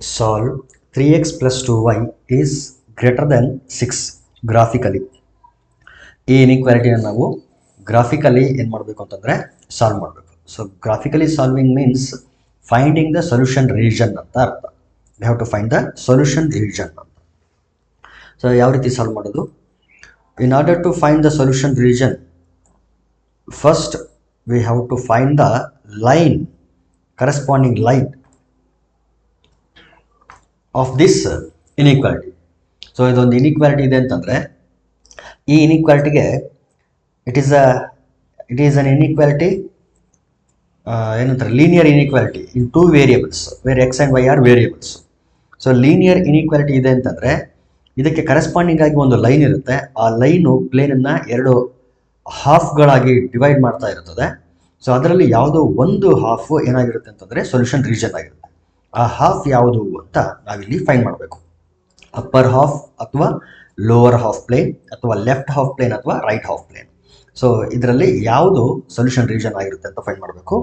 Solve 3x plus 2y is greater than 6 graphically. ಈ ಇನ್ಇಕ್ವಾಲಿಟಿನ ನಾವು graphically ಏನು ಮಾಡಬೇಕು ಅಂತಂದರೆ ಸಾಲ್ವ್ ಮಾಡಬೇಕು. So graphically solving means finding the solution region ಅಂತ ಅರ್ಥ. We have to find the solution region ಅಂತ. ಸೊ ಯಾವ ರೀತಿ ಸಾಲ್ವ್ ಮಾಡೋದು? In order to find the solution region, first we have to find the line, corresponding line of this inequality. So ಇದೊಂದು inequality ಇದೆ ಅಂತಂದರೆ ಈ ಇನ್ಇಕ್ವಾಲಿಟಿಗೆ ಇಟ್ ಈಸ್ ಅನ್ ಇನ್ಇಕ್ವಾಲಿಟಿ ಏನಂತಾರೆ, linear inequality in two variables where x and y are variables. So linear inequality ಇದೆ ಅಂತಂದರೆ ಇದಕ್ಕೆ corresponding ಆಗಿ ಒಂದು ಲೈನ್ ಇರುತ್ತೆ. ಆ ಲೈನು ಪ್ಲೇನನ್ನು ಎರಡು ಹಾಫ್ಗಳಾಗಿ ಡಿವೈಡ್ ಮಾಡ್ತಾ ಇರ್ತದೆ. ಸೊ ಅದರಲ್ಲಿ ಯಾವುದೋ ಒಂದು ಹಾಫ್ ಏನಾಗಿರುತ್ತೆ ಅಂತಂದರೆ ಸೊಲ್ಯೂಷನ್ ರೀಜನ್ ಆಗಿರುತ್ತೆ. ಆ ಹಾಫ್ ಯಾವುದು ಅಂತ ನಾವಿಲ್ಲಿ ಫೈಂಡ್ ಮಾಡಬೇಕು. ಅಪ್ಪರ್ ಹಾಫ್ ಅಥವಾ ಲೋವರ್ ಹಾಫ್ ಪ್ಲೇನ್ ಅಥವಾ ಲೆಫ್ಟ್ ಹಾಫ್ ಪ್ಲೇನ್ ಅಥವಾ ರೈಟ್ ಹಾಫ್ ಪ್ಲೇನ್. ಸೊ ಇದರಲ್ಲಿ ಯಾವುದು ಸೊಲ್ಯೂಷನ್ ರೀಜನ್ ಆಗಿರುತ್ತೆ ಅಂತ ಫೈಂಡ್ ಮಾಡಬೇಕು.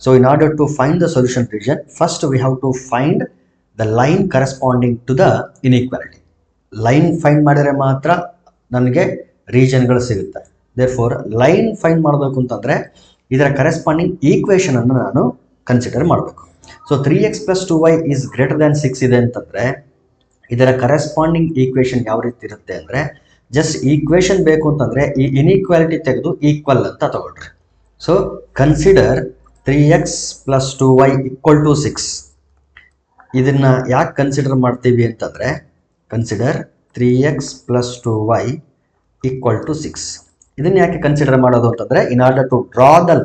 So in order to find the solution region, first we have to find the line corresponding to the inequality. Line find ಮಾಡಿದರೆ ಮಾತ್ರ ನನಗೆ ರೀಜನ್ಗಳು ಸಿಗುತ್ತೆ. ದೇರ್ಫೋರ್ ಲೈನ್ ಫೈಂಡ್ ಮಾಡಬೇಕು ಅಂತಂದರೆ ಇದರ ಕರೆಸ್ಪಾಂಡಿಂಗ್ ಈಕ್ವೇಷನನ್ನು ನಾನು ಕನ್ಸಿಡರ್ ಮಾಡಬೇಕು. So 3x plus 2y is greater than 6 ಇದೆ ಅಂತಂದರೆ ಇದರ ಕರೆಸ್ಪಾಂಡಿಂಗ್ ಈಕ್ವೇಷನ್ ಯಾವ ರೀತಿ ಇರುತ್ತೆ ಅಂದರೆ, ಜಸ್ಟ್ ಈಕ್ವೇಷನ್ ಬೇಕು ಅಂತಂದರೆ ಈ ಇನ್ಇಕ್ವಾಲಿಟಿ ತೆಗೆದು ಈಕ್ವಲ್ ಅಂತ ತಗೊಳ್ರಿ. So consider 3x plus 2y equal to 6. ಇದನ್ನು ಯಾಕೆ ಕನ್ಸಿಡರ್ ಮಾಡ್ತೀವಿ ಅಂತಂದರೆ, consider 3x plus 2y equal to 6. ಇದನ್ನು ಯಾಕೆ ಕನ್ಸಿಡರ್ ಮಾಡೋದು ಅಂತಂದರೆ, in order to draw the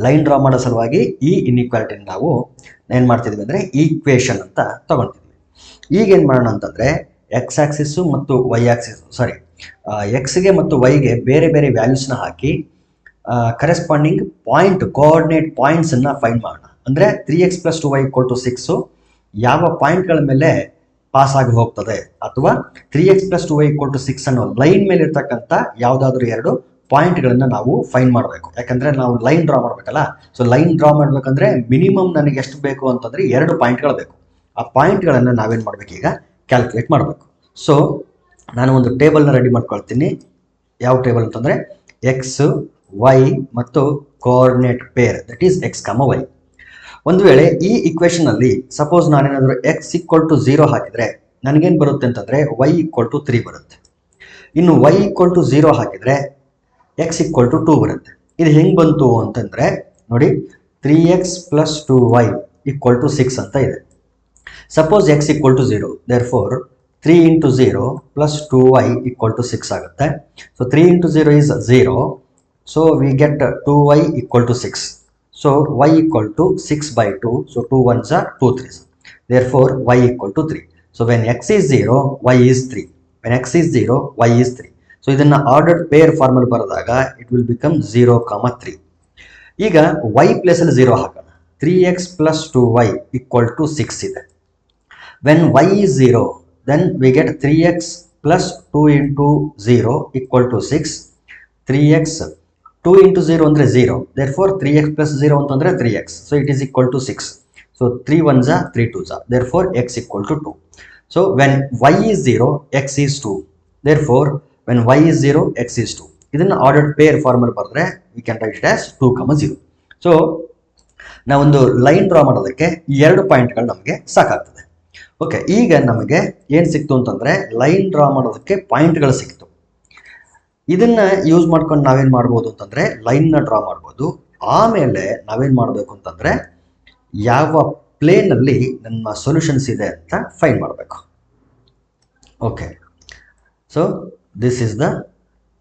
line draw ಮಾಡೋ ಸಲುವಾಗಿ ಈ ಇನ್ಇಕ್ವಾಲಿಟಿನ ನಾವು ಏನು ಮಾಡ್ತಿದ್ವಿ ಅಂದರೆ ಈಕ್ವೇಷನ್ ಅಂತ ತಗೊಳ್ತಿದ್ವಿ. ಈಗ ಏನು ಮಾಡೋಣ ಅಂತಂದರೆ ಎಕ್ಸ್ ಆ್ಯಕ್ಸಿಸ್ಸು ಮತ್ತು ವೈ ಆ್ಯಕ್ಸಿಸ್ ಎಕ್ಸ್ಗೆ ಮತ್ತು ವೈಗೆ ಬೇರೆ ಬೇರೆ ವ್ಯಾಲ್ಯೂಸ್ನ ಹಾಕಿ ಕರೆಸ್ಪಾಂಡಿಂಗ್ ಪಾಯಿಂಟ್ ಕೋಆರ್ಡಿನೇಟ್ ಪಾಯಿಂಟ್ಸನ್ನು ಫೈಂಡ್ ಮಾಡೋಣ. ಅಂದರೆ 3x plus 2y equal to 6 ಯಾವ ಪಾಯಿಂಟ್ಗಳ ಮೇಲೆ ಪಾಸ್ ಆಗಿ ಹೋಗ್ತದೆ, ಅಥವಾ 3x plus 2y equal to 6 ಅನ್ನೋ ಲೈನ್ ಮೇಲೆ ಇರ್ತಕ್ಕಂಥ ಯಾವುದಾದ್ರೂ ಎರಡು ಪಾಯಿಂಟ್ಗಳನ್ನು ನಾವು ಫೈಂಡ್ ಮಾಡಬೇಕು. ಯಾಕಂದರೆ ನಾವು ಲೈನ್ ಡ್ರಾ ಮಾಡಬೇಕಲ್ಲ. ಸೊ ಲೈನ್ ಡ್ರಾ ಮಾಡಬೇಕಂದ್ರೆ ಮಿನಿಮಮ್ ನನಗೆ ಎಷ್ಟು ಬೇಕು ಅಂತಂದರೆ 2 ಪಾಯಿಂಟ್ಗಳು ಬೇಕು. ಆ ಪಾಯಿಂಟ್ಗಳನ್ನು ನಾವೇನು ಮಾಡಬೇಕು, ಈಗ ಕ್ಯಾಲ್ಕುಲೇಟ್ ಮಾಡಬೇಕು. ಸೊ ನಾನು ಒಂದು ಟೇಬಲ್ನ ರೆಡಿ ಮಾಡ್ಕೊಳ್ತೀನಿ. ಯಾವ ಟೇಬಲ್ ಅಂತಂದರೆ ಎಕ್ಸ್ ವೈ ಮತ್ತು coordinate pair, that is x comma y. ಒಂದು ವೇಳೆ ಈ ಇಕ್ವೇಷನಲ್ಲಿ ಸಪೋಸ್ ನಾನೇನಾದರೂ ಎಕ್ಸ್ ಈಕ್ವಲ್ ಟು 0 ಹಾಕಿದರೆ ನನಗೇನು ಬರುತ್ತೆ ಅಂತಂದರೆ ವೈ ಈಕ್ವಲ್ ಟು 3 ಬರುತ್ತೆ. ಇನ್ನು ವೈ ಈಕ್ವಲ್ ಟು 0 ಹಾಕಿದರೆ ಎಕ್ಸ್ ಈಕ್ವಲ್ ಟು 2 ಬರುತ್ತೆ. ಇದು ಹೆಂಗೆ ಬಂತು ಅಂತಂದರೆ ನೋಡಿ, 3x plus 2y equal to 6 ಅಂತ ಇದೆ. Suppose x equal to 0, therefore 3 into 0 plus 2y equal to 6 ಆಗುತ್ತೆ. So 3 into 0 is 0. So we get 2y equal to 6. So y equal to 6 by 2. So 2 1s are 2 3s. Therefore y equal to 3. So when x is 0, y is 3. When x is 0, y is 3. So ಇದನ್ನು ordered peer ಫಾರ್ಮಲ್ಲಿ ಬರೆದಾಗ it will become 0,3. ಈಗ y ಪ್ಲೇಸಲ್ಲಿ 0 ಹಾಕೋಣ. 3x plus 2y equal to 6 ಇದೆ. When y is 0, then we get 3x plus 2 into 0 equal to 6. 3x 2 into 0 ಅಂದರೆ 0. Therefore 3x plus 0 ಅಂತಂದರೆ 3x. So it is equal to 6. So 3 1s are 3 2s are. Therefore x equal to 2. So when y is 0, x is 2. Therefore when y is 0, x is 2. ಇದನ್ನು ordered peer ಫಾರ್ಮಲ್ಲಿ ಬರೆದ್ರೆ we can write it as 2,0. So ನಾವೊಂದು line draw ಮಾಡೋದಕ್ಕೆ 2 ಪಾಯಿಂಟ್ಗಳು ನಮಗೆ ಸಾಕಾಗ್ತದೆ. Okay, ಈಗ ನಮಗೆ ಏನು ಸಿಕ್ತು ಅಂತಂದರೆ ಲೈನ್ ಡ್ರಾ ಮಾಡೋದಕ್ಕೆ ಪಾಯಿಂಟ್ಗಳು ಸಿಕ್ತು. ಇದನ್ನು ಯೂಸ್ ಮಾಡ್ಕೊಂಡು ನಾವೇನು ಮಾಡ್ಬೋದು ಅಂತಂದರೆ ಲೈನ್ನ ಡ್ರಾ ಮಾಡ್ಬೋದು. ಆಮೇಲೆ ನಾವೇನು ಮಾಡಬೇಕು ಅಂತಂದರೆ ಯಾವ ಪ್ಲೇನಲ್ಲಿ ನಮ್ಮ ಸೊಲ್ಯೂಷನ್ಸ್ ಇದೆ ಅಂತ ಫೈಂಡ್ ಮಾಡಬೇಕು. Okay, so this is the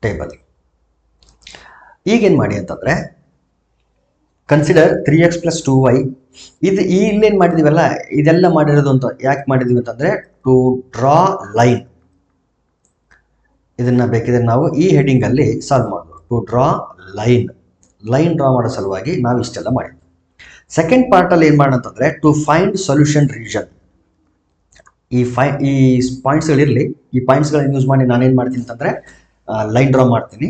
table. ಈಗೇನು ಮಾಡಿ ಅಂತಂದರೆ ಕನ್ಸಿಡರ್ 3x plus 2y. ಇದು ಇಲ್ಲೇನು ಮಾಡಿದ್ದೀವಲ್ಲ, ಇದೆಲ್ಲ ಮಾಡಿರೋದು ಅಂತ ಯಾಕೆ ಮಾಡಿದ್ದೀವಿ ಅಂತಂದರೆ ಟು ಡ್ರಾ ಲೈನ್. ಇದನ್ನು ಬೇಕಿದ್ರೆ ನಾವು ಈ ಹೆಡಿಂಗಲ್ಲಿ ಸಾಲ್ವ್ ಮಾಡ್ಬೋದು. ಟು ಡ್ರಾ ಲೈನ್ ಡ್ರಾ ಮಾಡೋ ಸಲುವಾಗಿ ನಾವು ಇಷ್ಟೆಲ್ಲ ಮಾಡಿದ್ವಿ. ಸೆಕೆಂಡ್ ಪಾರ್ಟಲ್ಲಿ ಏನು ಮಾಡೋಣ ಅಂತಂದರೆ ಟು ಫೈಂಡ್ ಸೊಲ್ಯೂಷನ್ ರೀಜನ್. ಈ ಪಾಯಿಂಟ್ಸ್ಗಳಿರಲಿ, ಈ ಪಾಯಿಂಟ್ಸ್ಗಳನ್ನ ಯೂಸ್ ಮಾಡಿ ನಾನೇನು ಮಾಡ್ತೀನಿ ಅಂತಂದರೆ ಲೈನ್ ಡ್ರಾ ಮಾಡ್ತೀನಿ.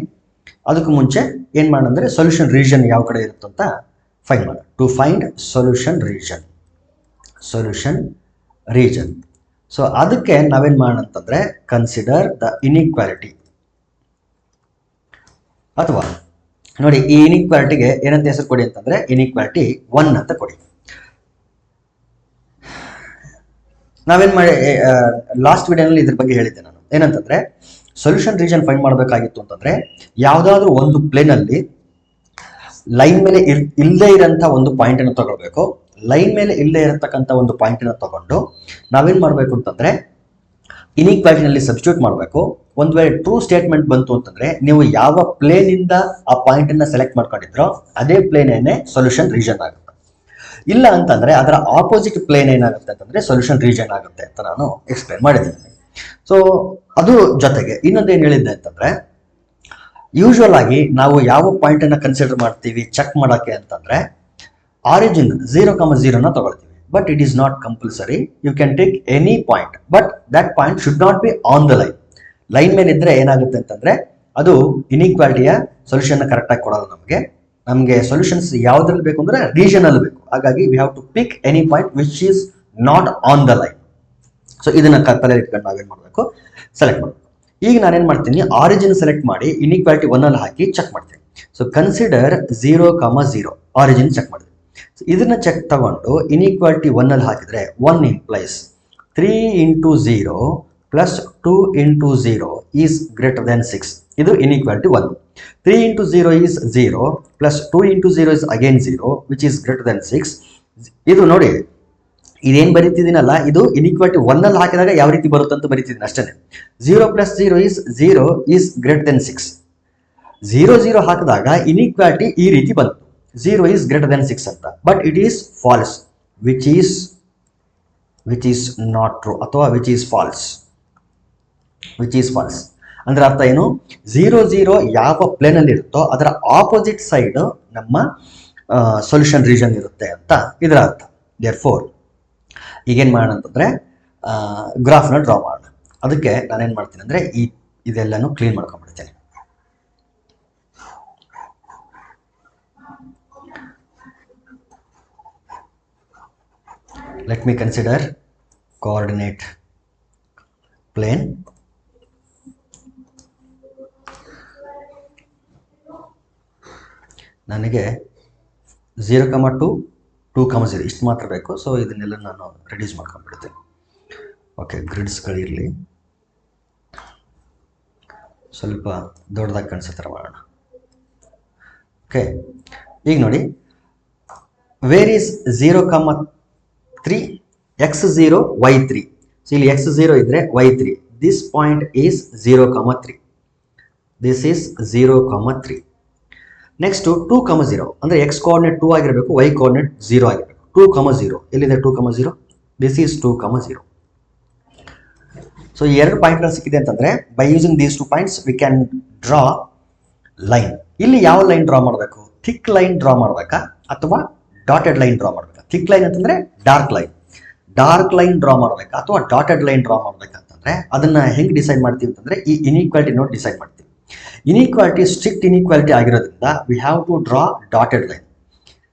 ಅದಕ್ಕೂ ಮುಂಚೆ ಏನು ಮಾಡೋಣ ಅಂದರೆ ಸೊಲ್ಯೂಷನ್ ರೀಜನ್ ಯಾವ ಕಡೆ ಇರುತ್ತಂತ ಫೈಂಡ್ ಮಾಡೋಣ. To find solution region. Solution region. So ಅದಕ್ಕೆ ನಾವೇನು ಮಾಡೋಣ ಅಂತಂದರೆ ಕನ್ಸಿಡರ್ ದ ಇನ್ಇಕ್ವಾಲಿಟಿ, ಅಥವಾ ನೋಡಿ ಈ ಇನ್ಇಕ್ವಾಲಿಟಿಗೆ ಏನಂತ ಹೆಸರು ಕೊಡಿ ಅಂತಂದರೆ ಇನ್ಇಕ್ವಾಲಿಟಿ 1 ಅಂತ ಕೊಡಿ. ನಾವೇನು ಮಾಡಿ ಲಾಸ್ಟ್ ವಿಡಿಯೋನಲ್ಲಿ ಇದ್ರ ಬಗ್ಗೆ ಹೇಳಿದ್ದೆ ನಾನು, ಏನಂತಂದರೆ ಸೊಲ್ಯೂಷನ್ ರೀಜನ್ ಫೈಂಡ್ ಮಾಡಬೇಕಾಗಿತ್ತು ಅಂತಂದರೆ ಯಾವುದಾದ್ರೂ ಒಂದು ಪ್ಲೇನಲ್ಲಿ ಲೈನ್ ಮೇಲೆ ಇಲ್ಲದೆ ಇರೋಂಥ ಒಂದು ಪಾಯಿಂಟನ್ನು ತಗೊಳ್ಬೇಕು. ಲೈನ್ ಮೇಲೆ ಇಲ್ಲದೆ ಇರತಕ್ಕಂಥ ಒಂದು ಪಾಯಿಂಟನ್ನು ತಗೊಂಡು ನಾವೇನು ಮಾಡಬೇಕು ಅಂತಂದರೆ ಇನ್ಇಕ್ವಾಲಿಟಿನಲ್ಲಿ ಸಬ್ಸ್ಟಿಟ್ಯೂಟ್ ಮಾಡಬೇಕು. ಒಂದು ವೇಳೆ ಟ್ರೂ ಸ್ಟೇಟ್ಮೆಂಟ್ ಬಂತು ಅಂತಂದರೆ ನೀವು ಯಾವ ಪ್ಲೇನಿಂದ ಆ ಪಾಯಿಂಟನ್ನು ಸೆಲೆಕ್ಟ್ ಮಾಡ್ಕೊಂಡಿದ್ರೋ ಅದೇ ಪ್ಲೇನೇನೆ ಸೊಲ್ಯೂಷನ್ ರೀಜನ್ ಆಗುತ್ತೆ. ಇಲ್ಲ ಅಂತಂದರೆ ಅದರ ಆಪೋಸಿಟ್ ಪ್ಲೇನ್ ಏನಾಗುತ್ತೆ ಅಂತಂದರೆ ಸೊಲ್ಯೂಷನ್ ರೀಜನ್ ಆಗುತ್ತೆ ಅಂತ ನಾನು ಎಕ್ಸ್ಪ್ಲೇನ್ ಮಾಡಿದ್ದೀನಿ. ಸೊ ಅದು ಜೊತೆಗೆ ಇನ್ನೊಂದೇನು ಹೇಳಿದ್ದೆ ಅಂತಂದರೆ ಯೂಶುವಲ್ ಆಗಿ ನಾವು ಯಾವ ಪಾಯಿಂಟನ್ನು ಕನ್ಸಿಡರ್ ಮಾಡ್ತೀವಿ ಚೆಕ್ ಮಾಡೋಕ್ಕೆ ಅಂತಂದರೆ ಆರಿಜಿನ್ 0,0ನ ತಗೊಳ್ತೀವಿ. But it is not compulsory, you can take any point, but that point should not be on the line. Line ಮೇಲೆ ಇದ್ದರೆ ಏನಾಗುತ್ತೆ ಅಂತಂದರೆ ಅದು ಇನ್ಇಕ್ವಾಲಿಟಿಯ ಸೊಲ್ಯೂಷನ್ ಕರೆಕ್ಟಾಗಿ ಕೊಡೋಲ್ಲ. ನಮಗೆ ಸೊಲ್ಯೂಷನ್ಸ್ ಯಾವುದ್ರಲ್ಲಿ ಬೇಕು ಅಂದರೆ ರೀಜನಲ್ಲಿ ಬೇಕು. ಹಾಗಾಗಿ we have to pick any point which is not on the line. So ಇದನ್ನು ತಲೆ ಇಟ್ಕೊಂಡು ನಾವೇನು ಮಾಡಬೇಕು, ಸೆಲೆಕ್ಟ್ ಮಾಡಬೇಕು. ಈಗ ನಾನೇನು ಮಾಡ್ತೀನಿ, ಆರಿಜಿನ್ ಸೆಲೆಕ್ಟ್ ಮಾಡಿ ಇನ್ಇಕ್ವಾಲಿಟಿ 1 ಹಾಕಿ ಚೆಕ್ ಮಾಡ್ತೀನಿ. ಸೊ ಕನ್ಸಿಡರ್ 0,0 ಆರಿಜಿನ್ ಚೆಕ್ ಮಾಡಿದೆ. ಸೊ ಇದನ್ನ ಚೆಕ್ ತಗೊಂಡು ಇನ್ಇಕ್ವಾಲಿಟಿ 1 ಹಾಕಿದರೆ 1 implies 3 into 0 plus 2 into 0 is greater then 6. ಇದು inequality 1. 3 into 0 is 0 plus 2 into 0 is again 0 which is greater than 6. ಇದು ನೋಡಿ ಇದೇನು ಬರೀತಿದ್ದೀನಲ್ಲ, ಇದು ಇನ್ಇಕ್ವಾಲಿಟಿ 1 ಹಾಕಿದಾಗ ಯಾವ ರೀತಿ ಬರುತ್ತೆ ಅಂತ ಬರೀತಿದ್ದೀನಿ ಅಷ್ಟೇ. 0 plus 0 is 0 is greater than 6. 0 0 ಹಾಕಿದಾಗ ಇನ್ಇಕ್ವಾಲಿಟಿ ಈ ರೀತಿ ಬಂತು, 0 is greater than 6 ಅಂತ. But it is false, which is not true, ಅಥವಾ ವಿಚ್ ಈಸ್ ಫಾಲ್ಸ್. ಅಂದ್ರೆ ಅರ್ಥ ಏನು, 0 0 ಯಾವ ಪ್ಲೇನಲ್ಲಿ ಇರುತ್ತೋ ಅದರ ಆಪೋಸಿಟ್ ಸೈಡ್ ನಮ್ಮ ಸೊಲ್ಯೂಷನ್ ರೀಜನ್ ಇರುತ್ತೆ ಅಂತ ಇದರ ಅರ್ಥ. ದೇರ್ಫೋರ್ ಈಗೇನು ಮಾಡೋಣ ಅಂತಂದರೆ ಗ್ರಾಫ್ನ ಡ್ರಾ ಮಾಡೋಣ. ಅದಕ್ಕೆ ನಾನೇನು ಮಾಡ್ತೀನಿ ಅಂದರೆ ಇದೆಲ್ಲನೂ clean ಮಾಡ್ಕೊಂಡ್ಬಿಡ್ತೀನಿ. Let me consider coordinate plane. ನನಗೆ 0,2 2,0 ಇಷ್ಟು ಮಾತ್ರ ಬೇಕು. ಸೊ ಇದನ್ನೆಲ್ಲ ನಾನು ರೆಡ್ಯೂಸ್ ಮಾಡ್ಕೊಂಡ್ಬಿಡ್ತೀನಿ. ಓಕೆ, ಗ್ರಿಡ್ಸ್ಗಳಿರಲಿ, ಸ್ವಲ್ಪ ದೊಡ್ಡದಾಗಿ ಕಾಣಿಸೋ ಥರ ಮಾಡೋಣ. ಓಕೆ, ಈಗ ನೋಡಿ where is 0,3 x0 y3. So ಇಲ್ಲಿ x0 ಇದ್ರೆ y3. This point is 0,3. This is 0,3. Next 2,0 ಅಂದರೆ x ಕೋಆರ್ಡಿನೇಟ್ 2 ಆಗಿರಬೇಕು, y ಕೋಆರ್ಡಿನೇಟ್ 0 ಆಗಿರಬೇಕು. 2,0 ಎಲ್ಲಿದೆ 2,0? This is 2,0. ಸೊ ಈ ಎರಡು ಪಾಯಿಂಟ್ಗಳು ಸಿಕ್ಕಿದೆ ಅಂತಂದರೆ by using these 2 points we can draw line. ಇಲ್ಲಿ ಯಾವ ಲೈನ್ ಡ್ರಾ ಮಾಡಬೇಕು, ಥಿಕ್ ಲೈನ್ ಡ್ರಾ ಮಾಡಬೇಕಾ ಅಥವಾ ಡಾಟೆಡ್ ಲೈನ್ ಡ್ರಾ ಮಾಡಬೇಕಾ? ಥಿಕ್ ಲೈನ್ ಅಂತಂದರೆ ಡಾರ್ಕ್ ಲೈನ್ ಡ್ರಾ ಮಾಡಬೇಕಾ ಅಥವಾ ಡಾಟೆಡ್ ಲೈನ್ ಡ್ರಾ ಮಾಡಬೇಕಂತಂದರೆ ಅದನ್ನು ಹೆಂಗೆ ಡಿಸೈಡ್ ಮಾಡ್ತೀವಿ ಅಂತಂದರೆ ಈ ಇನ್ಇಕ್ವಾಲಿಟಿ ನೋಡಿ ಡಿಸೈಡ್ ಮಾಡ್ತೀವಿ. ಇನ್ಇಕ್ವಾಲಿಟಿ ಸ್ಟ್ರಿಕ್ಟ್ ಇನ್ಇಕ್ವಾಲಿಟಿ ಆಗಿರೋದ್ರಿಂದ we have to draw dotted line.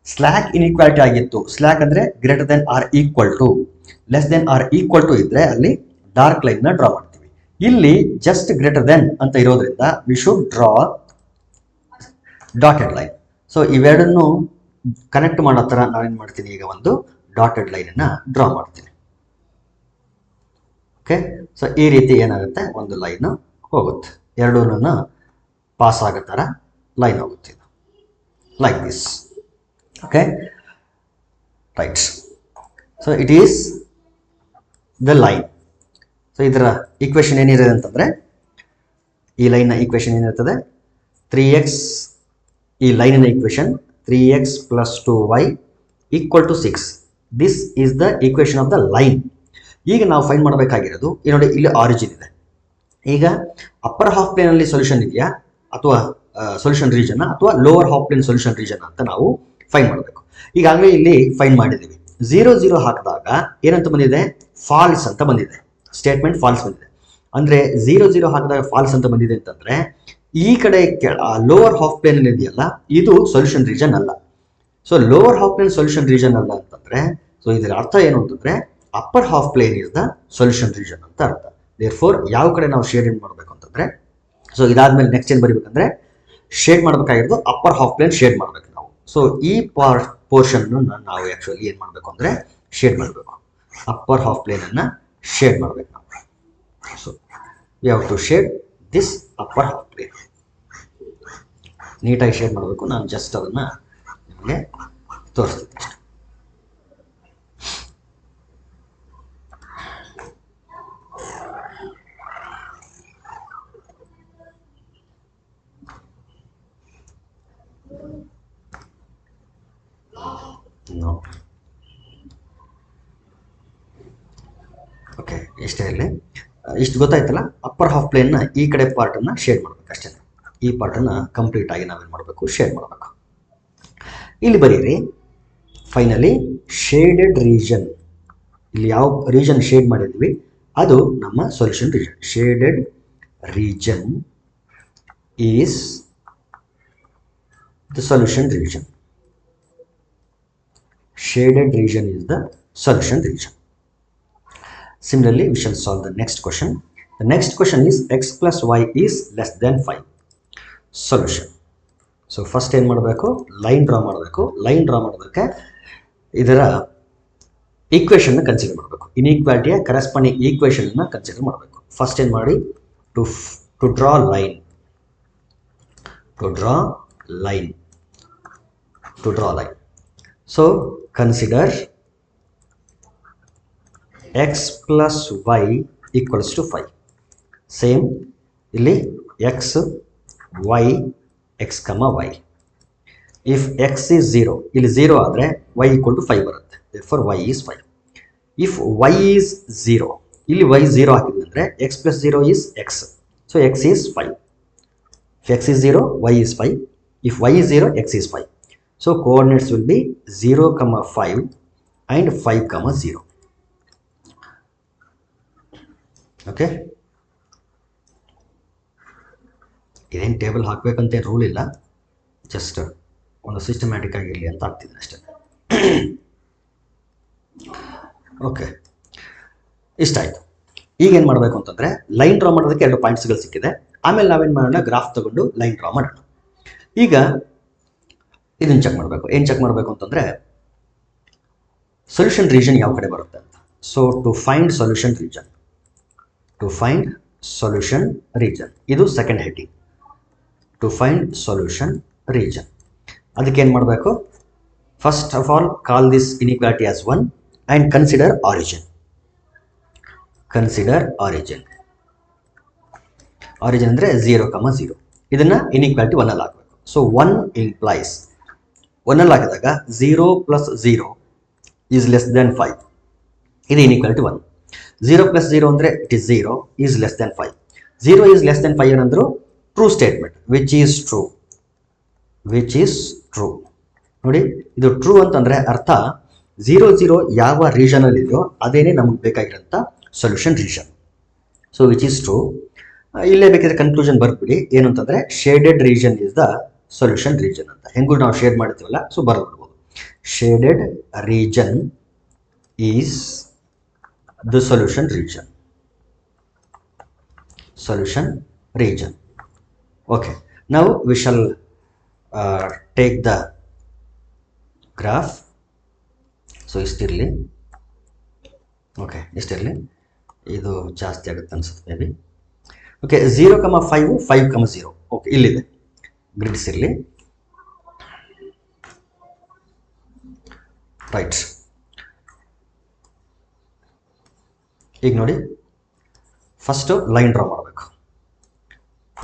Slack inequality ಆಗಿತ್ತು, ಸ್ಲ್ಯಾಕ್ ಅಂದರೆ greater than or equal to, less than or equal to ಇದ್ದರೆ ಅಲ್ಲಿ ಡಾರ್ಕ್ ಲೈನ್ನ ಡ್ರಾ ಮಾಡ್ತೀವಿ. ಇಲ್ಲಿ ಜಸ್ಟ್ ಗ್ರೇಟರ್ ದೆನ್ ಅಂತ ಇರೋದ್ರಿಂದ we should draw dotted line. So ಇವೆರಡನ್ನು ಕನೆಕ್ಟ್ ಮಾಡೋ ಥರ ನಾವೇನು ಮಾಡ್ತೀನಿ, ಈಗ ಒಂದು ಡಾಟೆಡ್ ಲೈನನ್ನು ಡ್ರಾ ಮಾಡ್ತೀನಿ. ಓಕೆ, ಸೊ ಈ ರೀತಿ ಏನಾಗುತ್ತೆ, ಒಂದು ಲೈನು ಹೋಗುತ್ತೆ, ಎರಡೂ ಪಾಸ್ ಆಗೋ ಥರ ಲೈನ್ ಹೋಗುತ್ತೆ, like this. Okay, right. So it is the line. So ಇದರ ಈಕ್ವೇಷನ್ ಏನಿರುತ್ತೆ ಅಂತಂದರೆ, ಈ ಲೈನ್ನ ಈಕ್ವೇಷನ್ ಏನಿರ್ತದೆ 3x, ಈ ಲೈನಿನ equation 3x + 2y = 6. This is the equation of the line. ಈಗ ನಾವು ಫೈಂಡ್ ಮಾಡಬೇಕಾಗಿರೋದು ನೋಡಿ, ಇಲ್ಲಿ ಆರಿಜಿನ್ ಇದೆ. ಈಗ ಅಪ್ಪರ್ ಹಾಫ್ ಪ್ಲೇನಲ್ಲಿ ಸೊಲ್ಯೂಷನ್ ಇದೆಯಾ ಅಥವಾ ಸೊಲ್ಯೂಷನ್ ರೀಜನ್, ಅಥವಾ lower half plane solution region ಅಂತ ನಾವು ಫೈಂಡ್ ಮಾಡಬೇಕು. ಈಗಾಗಲೇ ಇಲ್ಲಿ ಫೈಂಡ್ ಮಾಡಿದ್ದೀವಿ. 0 0 ಹಾಕಿದಾಗ ಏನಂತ ಬಂದಿದೆ, ಫಾಲ್ಸ್ ಅಂತ ಬಂದಿದೆ. ಸ್ಟೇಟ್ಮೆಂಟ್ ಫಾಲ್ಸ್ ಬಂದಿದೆ. ಅಂದರೆ 0 0 ಹಾಕಿದಾಗ ಫಾಲ್ಸ್ ಅಂತ ಬಂದಿದೆ ಅಂತಂದರೆ ಈ ಕಡೆ ಲೋವರ್ ಹಾಫ್ ಪ್ಲೇನ್ ಇದೆಯಲ್ಲ, ಇದು ಸೊಲ್ಯೂಷನ್ ರೀಜನ್ ಅಲ್ಲ. So lower half plane solution region ಅಲ್ಲ ಅಂತಂದರೆ ಸೊ ಇದರ ಅರ್ಥ ಏನು ಅಂತಂದರೆ upper half plane is the solution region ಅಂತ ಅರ್ಥ. ದೇರ್ಫೋರ್ ಯಾವ ಕಡೆ ನಾವು ಶೇಡ್ ಮಾಡಬೇಕು ಅಂತಂದರೆ, ಸೊ ಇದಾದ್ಮೇಲೆ ನೆಕ್ಸ್ಟ್ ಏನು ಬರೀಬೇಕಂದ್ರೆ ಶೇಡ್ ಮಾಡಬೇಕಾಗಿರೋದು ಅಪ್ಪರ್ ಹಾಫ್ ಪ್ಲೇನ್ ಶೇಡ್ ಮಾಡಬೇಕು ನಾವು. ಸೊ ಈ ಪೋರ್ಷನ್ನು ನಾವು ಆ್ಯಕ್ಚುಲಿ ಏನು ಮಾಡಬೇಕು ಅಂದರೆ ಶೇಡ್ ಮಾಡಬೇಕು. ಅಪ್ಪರ್ ಹಾಫ್ ಪ್ಲೇನನ್ನು ಶೇಡ್ ಮಾಡಬೇಕು ನಾವು. So we have to shade this upper half plane. ನೀಟಾಗಿ ಶೇಡ್ ಮಾಡಬೇಕು. ನಾನು ಜಸ್ಟ್ ಅದನ್ನು ನಿಮಗೆ ತೋರಿಸ್ತೀನಿ ಅಷ್ಟೆ. ಓಕೆ, ಇಷ್ಟೇ ಇರಲಿ. ಇಷ್ಟು ಗೊತ್ತಾಯ್ತಲ್ಲ. ಅಪ್ಪರ್ ಹಾಫ್ ಪ್ಲೇನ್ನ ಈ ಕಡೆ ಪಾರ್ಟನ್ನು ಶೇಡ್ ಮಾಡಬೇಕು ಅಷ್ಟೇ. ಈ ಪಾರ್ಟನ್ನು ಕಂಪ್ಲೀಟ್ ಆಗಿ ನಾವೇನು ಮಾಡಬೇಕು, ಶೇಡ್ ಮಾಡಬೇಕು. ಇಲ್ಲಿ ಬರೀರಿ ಫೈನಲಿ ಶೇಡೆಡ್ ರೀಜನ್. ಇಲ್ಲಿ ಯಾವ ರೀಜನ್ ಶೇಡ್ ಮಾಡಿದ್ವಿ ಅದು ನಮ್ಮ solution region. Shaded region is the solution region. Shaded region is the solution region. Similarly, we shall solve the next question. The next question is x plus y is less than 5. Solution. So first ಏನು ಮಾಡಬೇಕು, line draw ಮಾಡಬೇಕು. Line draw ಮಾಡೋದಕ್ಕೆ ಇದರ ಈಕ್ವೇಷನ್ನ consider ಮಾಡಬೇಕು. ಇನ್ಇಕ್ವಾಲಿಟಿಯ corresponding ಈಕ್ವೇಷನ್ನ consider ಮಾಡಬೇಕು. ಫಸ್ಟ್ ಏನು ಮಾಡಿ, to draw line. So consider x plus y equals to 5. Same ಇಲ್ಲಿ x, y, x, y. If x is 0, ಇಲ್ಲಿ 0 ಆದರೆ y equal to 5 ಬರುತ್ತೆ. Therefore y is 5. If y is 0, ಇಲ್ಲಿ y 0 ಹಾಕಿದ್ವಿ ಅಂದರೆ x plus 0 is x. So x is 5. If x is 0, y is 5. If y is 0, x is 5. So coordinates will be 0, 5 and 5, 0. Okay. ಇದೇನು table ಹಾಕಬೇಕಂತ rule ಇಲ್ಲ, just ಒಂದು systematic ಆಗಿರಲಿ ಅಂತ ಆಗ್ತಿದೆ ಅಷ್ಟೇ. ಓಕೆ, ಇಷ್ಟ ಆಯಿತು. ಈಗೇನು ಮಾಡಬೇಕು ಅಂತಂದರೆ ಲೈನ್ ಡ್ರಾ ಮಾಡೋದಕ್ಕೆ 2 ಪಾಯಿಂಟ್ಸ್ಗಳು ಸಿಕ್ಕಿದೆ. ಆಮೇಲೆ ನಾವೇನು ಮಾಡೋಣ, ಗ್ರಾಫ್ ತಗೊಂಡು ಲೈನ್ ಡ್ರಾ ಮಾಡೋಣ. ಈಗ ಇದನ್ನು ಚೆಕ್ ಮಾಡಬೇಕು. ಏನು ಚೆಕ್ ಮಾಡಬೇಕು ಅಂತಂದರೆ ಸೊಲ್ಯೂಷನ್ ರೀಜನ್ ಯಾವ ಕಡೆ ಬರುತ್ತೆ ಅಂತ. So to find solution region, ಇದು second heading. To find solution region, ಅದಕ್ಕೆ ಏನು ಮಾಡಬೇಕು, first of all call this inequality as 1 and consider origin. Origin ಅಂದರೆ 0, 0. ಇದನ್ನು ಇನ್ಇಕ್ವಾಲಿಟಿ 1 ಅಲ್ಲಿ ಹಾಕಬೇಕು. ಸೊ 1 ಇಂಪ್ಲೈಸ್ 1 ಅಲ್ಲಿ ಹಾಕಿದಾಗ 0 plus 0 is less than 5. ಇದು ಇನ್ಇಕ್ವಾಲಿಟಿ 1. 0 plus 0 ಅಂದರೆ it is 0 is less than 5. 0 is less than 5 ಏನಂದ್ರು true statement, which is true. ನೋಡಿ, ಇದು ಟ್ರೂ ಅಂತಂದರೆ ಅರ್ಥ 0, 0 ಯಾವ ರೀಜನಲ್ಲಿ ಇದೆಯೋ ಅದೇನೇ ನಮಗೆ ಬೇಕಾಗಿರೋಂಥ solution region. So which is true. ಇಲ್ಲೇ ಬೇಕಾದ್ರೆ ಕನ್ಕ್ಲೂಷನ್ ಬರ್ಬಿಡಿ. ಏನು ಅಂತಂದರೆ shaded region is the solution region ಅಂತ. ಹೆಂಗೂ ನಾವು ಶೇಡ್ ಮಾಡ್ತೀವಲ್ಲ, ಸೊ ಬರ್ಬಿಡ್ಬೋದು. Shaded region is the solution region. Okay, now we shall take the graph. So ಇಷ್ಟಿರಲಿ. ಓಕೆ, ಇಷ್ಟಿರಲಿ. ಇದು ಜಾಸ್ತಿ ಆಗುತ್ತೆ ಅನ್ಸುತ್ತೆ ಮೇ ಬಿ. ಓಕೆ, 0, 5, 5, 0. ಓಕೆ, ಇಲ್ಲಿದೆ ಗ್ರಿಡ್ಸ್ ಇರಲಿ. ರೈಟ್. ಈಗ ನೋಡಿ, ಫಸ್ಟು ಲೈನ್ ಡ್ರಾ ಮಾಡಬೇಕು.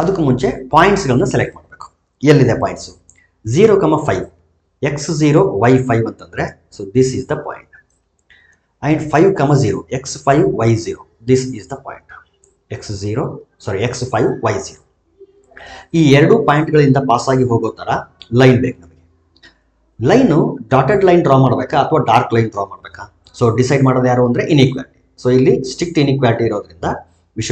ಅದಕ್ಕೂ ಮುಂಚೆ ಪಾಯಿಂಟ್ಸ್ಗಳನ್ನ ಸೆಲೆಕ್ಟ್ ಮಾಡಬೇಕು. ಎಲ್ಲಿದೆ ಪಾಯಿಂಟ್ಸು? 0, 5, x0, y5 ಅಂತಂದರೆ, so this is the point. And 5, 0, x5, y0, this is the point. x5, y0. ಈ 2 ಪಾಯಿಂಟ್ಗಳಿಂದ ಪಾಸಾಗಿ ಹೋಗೋ ಥರ ಲೈನ್ ಬೇಕು ನಮಗೆ. ಲೈನು ಡಾಟೆಡ್ ಲೈನ್ ಡ್ರಾ ಮಾಡಬೇಕಾ ಅಥವಾ ಡಾರ್ಕ್ ಲೈನ್ ಡ್ರಾ ಮಾಡಬೇಕಾ? ಸೊ ಡಿಸೈಡ್ ಮಾಡೋದು ಯಾರು ಅಂದರೆ ಇನ್ಇಕ್ವಾಲಿಟಿ. ಸೊ ಇಲ್ಲಿ ಸ್ಟ್ರಿಕ್ಟ್ ಇನ್ಇಕ್ವಾಲಿಟಿ ಇರೋದ್ರಿಂದ we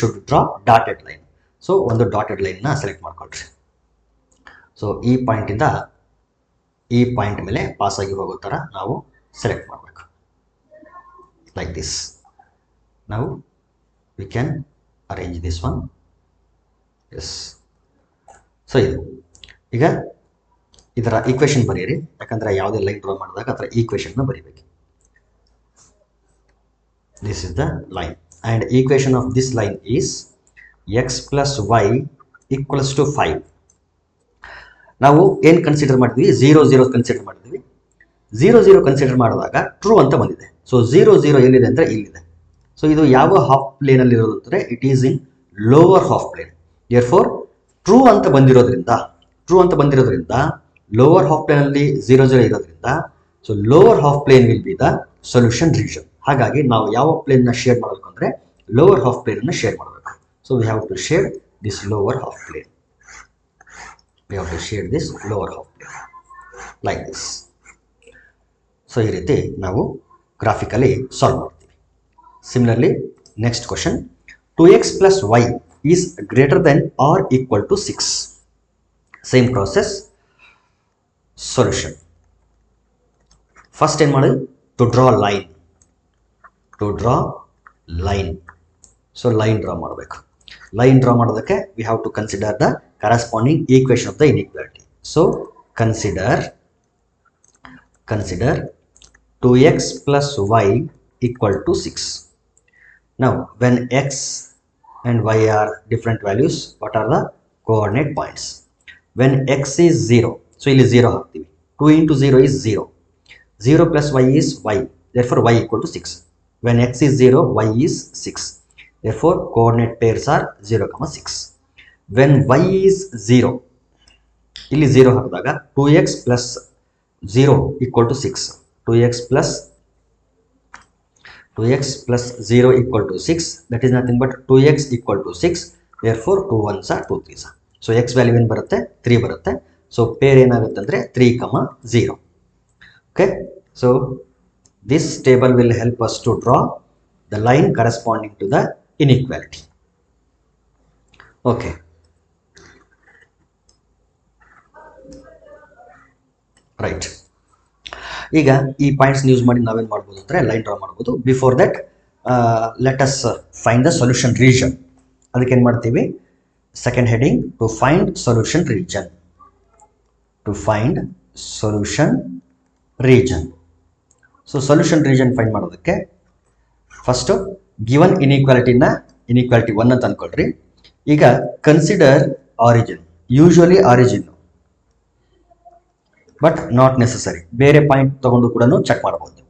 should draw dotted line. So ಒಂದು ಡಾಟೆಡ್ ಲೈನ್ನ ಸೆಲೆಕ್ಟ್ ಮಾಡ್ಕೊಳ್ರಿ. ಸೊ ಈ ಪಾಯಿಂಟಿಂದ ಈ ಪಾಯಿಂಟ್ ಮೇಲೆ ಪಾಸಾಗಿ ಹೋಗೋ ಥರ ನಾವು ಸೆಲೆಕ್ಟ್ ಮಾಡಬೇಕು. like this. Now we can arrange this one. Yes. So ಇದು ಈಗ ಇದರ ಈಕ್ವೇಶನ್ ಬರೀರಿ, ಯಾಕಂದ್ರೆ ಯಾವುದೇ ಲೈನ್ ಡ್ರಾ ಮಾಡಿದಾಗ ಅದರ ಈಕ್ವೇಶನ್ನ ಬರೀಬೇಕು. This is the line and equation of this line is x plus y equals to 5. ನಾವು ಏನು ಕನ್ಸಿಡರ್ ಮಾಡಿದ್ವಿ, 0 0 ಕನ್ಸಿಡರ್ ಮಾಡಿದ್ವಿ. 0 0 ಕನ್ಸಿಡರ್ ಮಾಡಿದಾಗ ಟ್ರೂ ಅಂತ ಬಂದಿದೆ. ಸೊ 0 0 ಎಲ್ಲಿದೆ ಅಂದರೆ ಇಲ್ಲಿದೆ. ಸೊ ಇದು ಯಾವ ಹಾಫ್ ಪ್ಲೇನಲ್ಲಿ ಇರೋದು ಅಂದರೆ it is in lower half plane. Therefore true ಅಂತ ಬಂದಿರೋದ್ರಿಂದ ಲೋವರ್ ಹಾಫ್ ಪ್ಲೇನಲ್ಲಿ 0 0 ಇರೋದ್ರಿಂದ so lower half plane will be the solution region. ಹಾಗಾಗಿ ನಾವು ಯಾವ ಪ್ಲೇನ್ನ ಶೇರ್ ಮಾಡಬೇಕು ಅಂದರೆ ಲೋವರ್ ಹಾಫ್ ಪ್ಲೇನನ್ನು ಶೇರ್ ಮಾಡಬೇಕು. So we have to share this lower half plane. We have to shade this lower half plane like this. So ಈ ರೀತಿ ನಾವು ಗ್ರಾಫಿಕಲಿ ಸಾಲ್ವ್ ಮಾಡ್ತೀವಿ. Similarly next question, 2x plus y is greater than or equal to 6. Same process, solution. First ಏನು ಮಾಡಿ, to draw line. So line draw ಮಾಡಬೇಕು. Line draw ಮಾಡೋದಕ್ಕೆ we have to consider the corresponding equation of the inequality. So consider 2x plus y equal to 6. Now when x and y are different values, what are the coordinate points? When x is 0, so ಇಲ್ಲಿ 0 ಹಾಕ್ತೀವಿ. 2 into 0 is 0. 0 plus y is y. Therefore y equal to 6. When x is 0, y is 6. Therefore coordinate pairs are 0, 6. When y is 0, ಇಲ್ಲಿ 0 ಹಾಕಿದಾಗ 2x plus 0 equal to 6. 2x plus 0 equal to 6. That is nothing but 2x equal to 6. Therefore 2 1s are 2 3s. So x value ಏನು ಬರುತ್ತೆ, 3 ಬರುತ್ತೆ. So pair ಏನಾಗುತ್ತೆ ಅಂದರೆ 3, 0. Okay. So this table will help us to draw the line corresponding to the inequality. Okay. Right. ಈಗ ಈ points use ಮಾಡಿ ನಾವೇನು ಮಾಡ್ಬೋದು ಅಂದರೆ ಲೈನ್ ಡ್ರಾ ಮಾಡ್ಬೋದು. Before that let us find the solution region. ಅದಕ್ಕೆ ಏನು ಮಾಡ್ತೀವಿ, second heading, to find solution region. So solution region find ಮಾಡೋದಕ್ಕೆ ಫಸ್ಟು ಗಿವನ್ ಇನ್ಇಕ್ವಾಲಿಟಿ 1 ಅಂತ ಅಂದ್ಕೊಳ್ರಿ. ಈಗ consider origin. Usually origin, but not necessary. ಬೇರೆ ಪಾಯಿಂಟ್ ತಗೊಂಡು ಕೂಡ ಚೆಕ್ ಮಾಡಬಹುದು.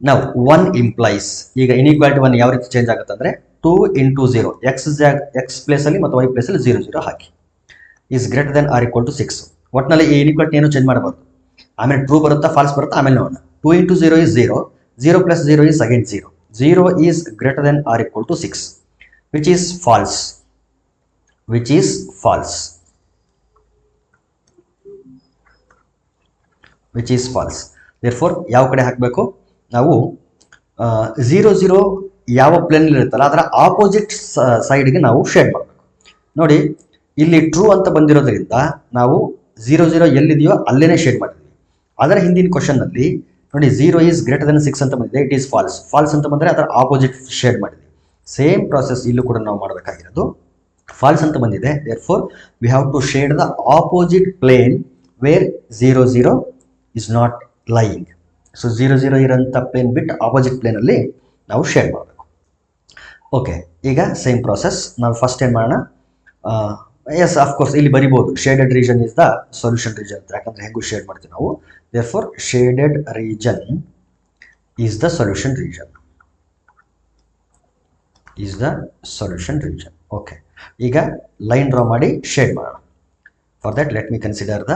ನಾವು 1 ಇಂಪ್ಲೈಸ್, ಈಗ ಇನ್ಇಕ್ವಾಲಿಟಿ 1 ಯಾವ ರೀತಿ ಚೇಂಜ್ ಆಗುತ್ತೆ ಅಂದರೆ 2 into 0, ಎಕ್ಸ್ ಪ್ಲೇಸಲ್ಲಿ ಮತ್ತು ವೈ ಪ್ಲೇಸಲ್ಲಿ 0 0 ಹಾಕಿ, is greater than or equal to 6. ಒಟ್ಟಿನಲ್ಲಿ ಈ ಇನ್ಇಕ್ವಾಲಿಟಿ ಏನು ಚೇಂಜ್ ಮಾಡಬಾರ್ದು. ಆಮೇಲೆ ಟ್ರೂ ಬರುತ್ತಾ ಫಾಲ್ಸ್ ಬರುತ್ತಾ ಆಮೇಲೆ ನೋಡೋಣ. 2 into 0 is 0. 0 plus 0 is again 0. 0 is greater than or equal to 6, which is false. Therefore ಯಾವ ಕಡೆ ಹಾಕಬೇಕು, ನಾವು 0 0 ಯಾವ ಪ್ಲೇನ್ ಇರುತ್ತಲ್ಲ ಅದರ ಆಪೋಸಿಟ್ ಸೈಡ್ಗೆ ನಾವು ಶೇಡ್ ಮಾಡಬೇಕು. ನೋಡಿ ಇಲ್ಲಿ ಟ್ರೂ ಅಂತ ಬಂದಿರೋದ್ರಿಂದ ನಾವು 0 0 ಎಲ್ಲಿದೆಯೋ ಅಲ್ಲೇನೆ ಶೇಡ್ ಮಾಡಿದ್ವಿ. ಅದರ ಹಿಂದಿನ ಕ್ವಶನ್ನಲ್ಲಿ ನೋಡಿ 0 is greater than 6 ಅಂತ ಬಂದಿದೆ, ಇಟ್ ಈಸ್ ಫಾಲ್ಸ್ ಅಂತ ಬಂದರೆ ಅದರ ಆಪೋಸಿಟ್ ಶೇಡ್ ಮಾಡಿದ್ವಿ. ಸೇಮ್ ಪ್ರಾಸೆಸ್ ಇಲ್ಲೂ ಕೂಡ ನಾವು ಮಾಡಬೇಕಾಗಿರೋದು. ಫಾಲ್ಸ್ ಅಂತ ಬಂದಿದೆ, therefore we have to shade the opposite plane where 0 0 is not lying. So 0 0 ಇರೋಂಥ ಪ್ಲೇನ್ ಬಿಟ್ಟು ಆಪೋಸಿಟ್ ಪ್ಲೇನಲ್ಲಿ ನಾವು ಶೇಡ್ ಮಾಡಬೇಕು. ಓಕೆ, ಈಗ ಸೇಮ್ ಪ್ರಾಸೆಸ್ ನಾವು ಫಸ್ಟ್ ಏನು ಮಾಡೋಣ. ಎಸ್ ಅಫ್ಕೋರ್ಸ್ ಇಲ್ಲಿ ಬರಿಬೋದು shaded region is the solution region ಅಂತ, ಯಾಕಂದರೆ ಹೆಂಗೂ ಶೇಡ್ ಮಾಡ್ತೀವಿ ನಾವು. therefore shaded region is the solution region. Okay, ಈಗ ಲೈನ್ ಡ್ರಾ ಮಾಡಿ ಶೇಡ್ ಮಾಡೋಣ. For that let me consider the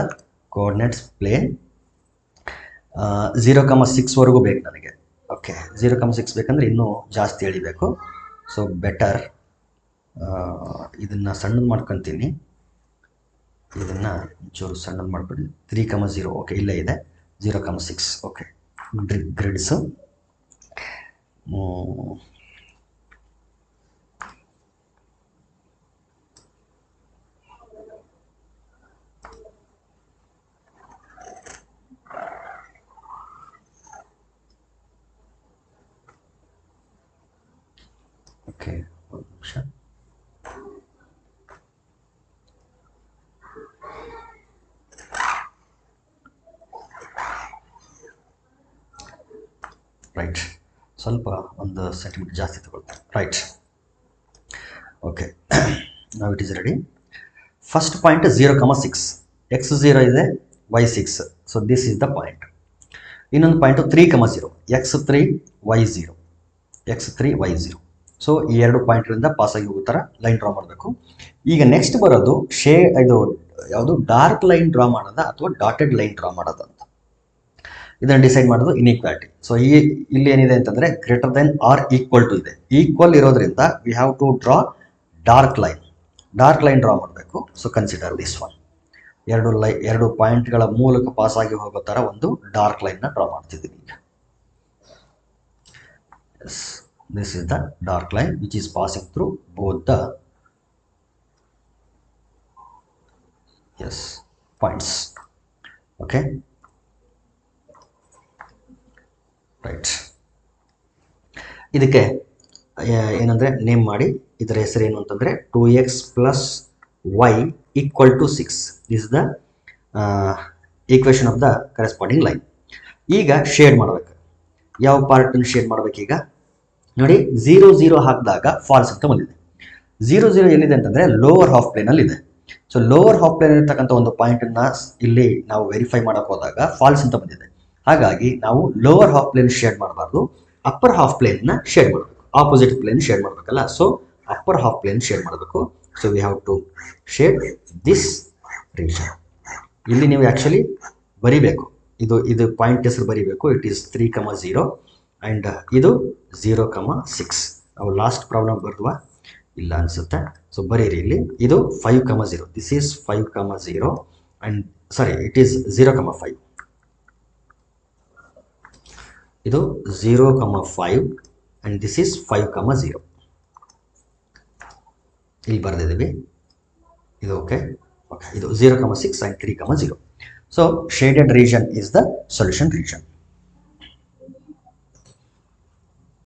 coordinates plane. 0, 6 ವರೆಗೂ ಬೇಕು ನನಗೆ. ಓಕೆ, 0, 6 ಬೇಕಂದ್ರೆ ಇನ್ನೂ ಜಾಸ್ತಿ ಎಳಿಬೇಕು. ಸೊ ಬೆಟರ್ ಇದನ್ನು ಸಣ್ಣದು ಮಾಡ್ಕೊತೀನಿ. ಇದನ್ನು ಒಂಚೂರು ಸಣ್ಣದು ಮಾಡಿಬಿಡಿ. 3, 0. ಓಕೆ, ಇಲ್ಲೇ ಇದೆ 0, 6. ಓಕೆ, ಗ್ರಿಡ್ಸು ಓಕೆ, ಒಂದು ನಿಮಿಷ. ರೈಟ್, ಸ್ವಲ್ಪ ಒಂದು ಸೆಂಟಿಮೀಟರ್ ಜಾಸ್ತಿ ತಗೊಳ್ತಾರೆ. ರೈಟ್, ಓಕೆ, ನಾವು it is ready. First point 0,6, x0 ಇದೆ, y6, so this is the point. ಇನ್ನೊಂದು point 3,0, x3 y0, x3 y0. So ಈ ಎರಡು ಪಾಯಿಂಟ್ರಿಂದ ಪಾಸಾಗಿ ಹೋಗೋ ಥರ ಲೈನ್ ಡ್ರಾ ಮಾಡಬೇಕು. ಈಗ ನೆಕ್ಸ್ಟ್ ಬರೋದು ಇದು ಯಾವುದು, ಡಾರ್ಕ್ ಲೈನ್ ಡ್ರಾ ಮಾಡೋದ ಅಥವಾ ಡಾಟೆಡ್ ಲೈನ್ ಡ್ರಾ ಮಾಡೋದ ಅಂತ. ಇದನ್ನು ಡಿಸೈಡ್ ಮಾಡೋದು ಇನ್ಇಕ್ವಾಲಿಟಿ. ಸೊ ಇಲ್ಲಿ ಏನಿದೆ ಅಂತಂದರೆ greater than or equal to ಇದೆ. ಈಕ್ವಲ್ ಇರೋದ್ರಿಂದ we have to draw dark line draw ಮಾಡಬೇಕು. So consider this one. ಎರಡು ಪಾಯಿಂಟ್ಗಳ ಮೂಲಕ ಪಾಸಾಗಿ ಹೋಗೋ ಥರ ಒಂದು ಡಾರ್ಕ್ ಲೈನ್ನ ಡ್ರಾ ಮಾಡ್ತಿದ್ದೀನಿ ಈಗ. Yes, this is the dark line which is passing through both the points. Okay, right. ಇದಕ್ಕೆ ಏನಂದರೆ ನೇಮ್ ಮಾಡಿ, ಇದರ ಹೆಸರು ಏನು ಅಂತಂದರೆ 2x + y = 6. This the equation of the corresponding line. ಈಗ ಶೇಡ್ ಮಾಡಬೇಕು. ಯಾವ ಪಾರ್ಟನ್ನು ಶೇಡ್ ಮಾಡಬೇಕೀಗ ನೋಡಿ, 0 0 ಹಾಕಿದಾಗ ಫಾಲ್ಸ್ ಅಂತ ಬಂದಿದೆ. 0 0 ಎಲ್ಲಿದೆ ಅಂತಂದರೆ ಲೋವರ್ ಹಾಫ್ ಪ್ಲೇನಲ್ಲಿದೆ. ಸೊ ಲೋವರ್ ಹಾಫ್ ಪ್ಲೇನ್ ಇರ್ತಕ್ಕಂಥ ಒಂದು ಪಾಯಿಂಟನ್ನು ಇಲ್ಲಿ ನಾವು ವೆರಿಫೈ ಮಾಡೋಕೆ ಹೋದಾಗ ಫಾಲ್ಸ್ ಅಂತ ಬಂದಿದೆ. ಹಾಗಾಗಿ ನಾವು ಲೋವರ್ ಹಾಫ್ ಪ್ಲೇನ್ ಶೇಡ್ ಮಾಡಬಾರ್ದು, ಅಪ್ಪರ್ ಹಾಫ್ ಪ್ಲೇನ್ನ ಶೇಡ್ ಮಾಡಬೇಕು. ಆಪೋಸಿಟ್ ಪ್ಲೇನ್ ಶೇಡ್ ಮಾಡಬೇಕಲ್ಲ, so upper half plane shade ಮಾಡಬೇಕು. So we have to shade this region. ಇಲ್ಲಿ ನೀವು ಆ್ಯಕ್ಚುಲಿ ಬರಿಬೇಕು, ಇದು ಪಾಯಿಂಟ್ ಹೆಸರು ಬರಿಬೇಕು. ಇಟ್ ಈಸ್ 3,0 ಆ್ಯಂಡ್ ಇದು 0,6. ನಾವು ಲಾಸ್ಟ್ ಪ್ರಾಬ್ಲಮ್ ಬರ್ದುವಾ ಇಲ್ಲ ಅನಿಸುತ್ತೆ. ಸೊ ಬರೀರಿ ಇಲ್ಲಿ, ಇದು 5,0. This is 5,0 and sorry, it is 0,5. ಇದು 0,5 ಆ್ಯಂಡ್ ದಿಸ್ ಈಸ್ 5,0. ಇಲ್ಲಿ ಬರೆದಿದ್ದೀವಿ, ಇದು ಓಕೆ. ಇದು 0,6 and 3,0. So shaded region is the solution region.